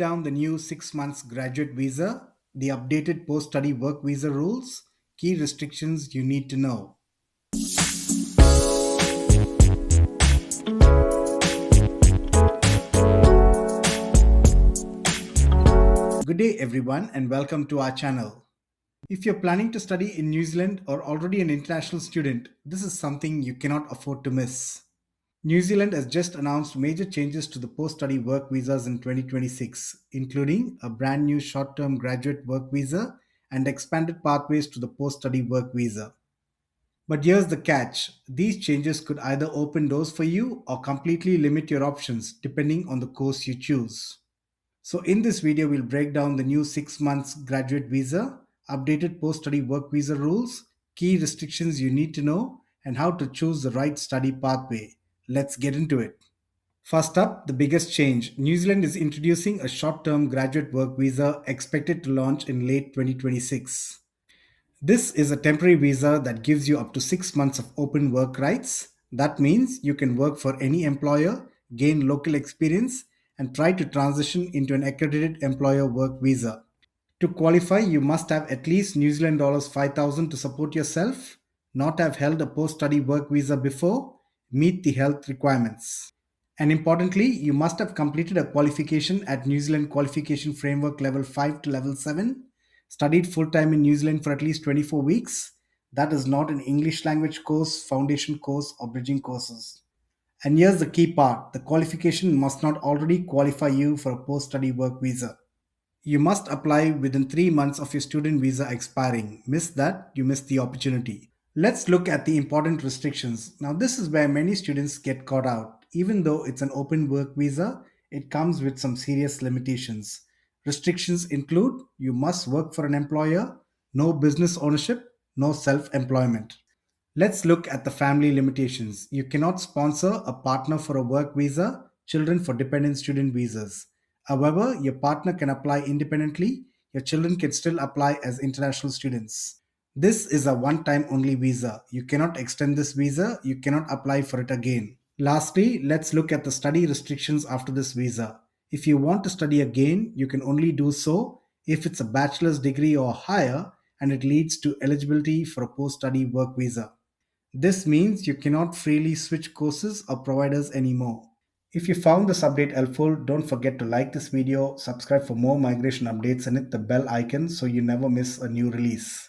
down the new 6 months graduate visa, the updated post study work visa rules, key restrictions you need to know. Good day, everyone, and welcome to our channel. If you're planning to study in New Zealand or already an international student, this is something you cannot afford to miss. New Zealand has just announced major changes to the post study work visas in 2026, including a brand new short term graduate work visa and expanded pathways to the post study work visa. But here's the catch, these changes could either open doors for you or completely limit your options depending on the course you choose. So, in this video, we'll break down the new 6 months graduate visa, updated post study work visa rules, key restrictions you need to know, and how to choose the right study pathway. Let's get into it. First up, the biggest change. New Zealand is introducing a short term graduate work visa expected to launch in late 2026. This is a temporary visa that gives you up to 6 months of open work rights. That means you can work for any employer, gain local experience, and try to transition into an accredited employer work visa. To qualify, you must have at least New Zealand dollars 5,000 to support yourself, not have held a post study work visa before, meet the health requirements. And importantly, you must have completed a qualification at New Zealand Qualification Framework Level 5 to Level 7, studied full time in New Zealand for at least 24 weeks. That is not an English language course, foundation course, or bridging courses. And here's the key part, the qualification must not already qualify you for a post study work visa. You must apply within 3 months of your student visa expiring. Miss that, you miss the opportunity. Let's look at the important restrictions. Now, this is where many students get caught out. Even though it's an open work visa, it comes with some serious limitations. Restrictions include you must work for an employer, no business ownership, no self employment. Let's look at the family limitations. You cannot sponsor a partner for a work visa, children for dependent student visas. However, your partner can apply independently. Your children can still apply as international students. This is a one time only visa. You cannot extend this visa. You cannot apply for it again. Lastly, let's look at the study restrictions after this visa. If you want to study again, you can only do so if it's a bachelor's degree or higher and it leads to eligibility for a post study work visa. This means you cannot freely switch courses or providers anymore. If you found this update helpful, don't forget to like this video, subscribe for more migration updates, and hit the bell icon so you never miss a new release.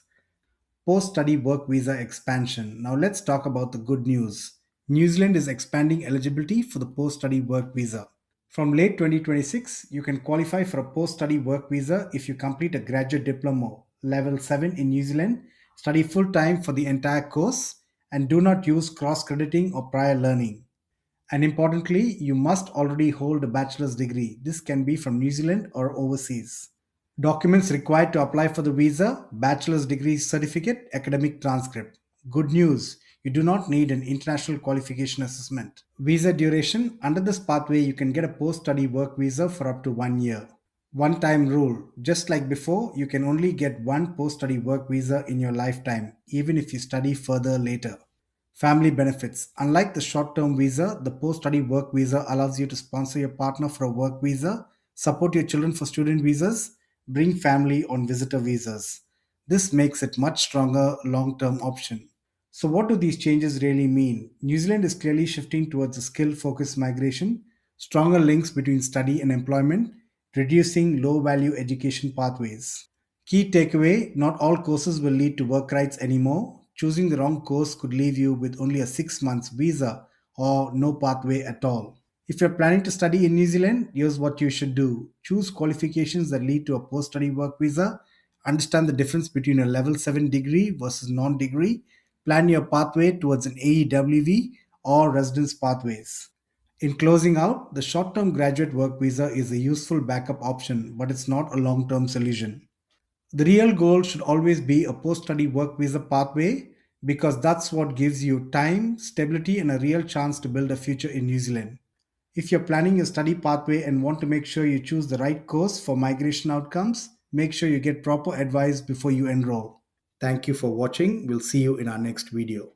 Post-study work visa expansion. Now let's talk about the good news. New Zealand is expanding eligibility for the post-study work visa. From late 2026, you can qualify for a post-study work visa if you complete a graduate diploma, level 7 in New Zealand, study full-time for the entire course, and do not use cross-crediting or prior learning. And importantly, you must already hold a bachelor's degree. This can be from New Zealand or overseas. Documents required to apply for the visa, bachelor's degree certificate, academic transcript. Good news, you do not need an international qualification assessment. Visa duration, under this pathway you can get a post-study work visa for up to 1 year. One-time rule, just like before, you can only get one post-study work visa in your lifetime, even if you study further later. Family benefits. Unlike the short-term visa, the post-study work visa allows you to sponsor your partner for a work visa, support your children for student visas, bring family on visitor visas. This makes it much stronger long-term option. So what do these changes really mean? New Zealand is clearly shifting towards a skill-focused migration, stronger links between study and employment, reducing low-value education pathways. Key takeaway, not all courses will lead to work rights anymore. Choosing the wrong course could leave you with only a 6 months visa or no pathway at all. If you're planning to study in New Zealand, here's what you should do. Choose qualifications that lead to a post-study work visa. Understand the difference between a level 7 degree versus non-degree. Plan your pathway towards an AEWV or residence pathways. In closing out, the short-term graduate work visa is a useful backup option, but it's not a long-term solution. The real goal should always be a post-study work visa pathway because that's what gives you time, stability, and a real chance to build a future in New Zealand. If you're planning your study pathway and want to make sure you choose the right course for migration outcomes, make sure you get proper advice before you enroll. Thank you for watching. We'll see you in our next video.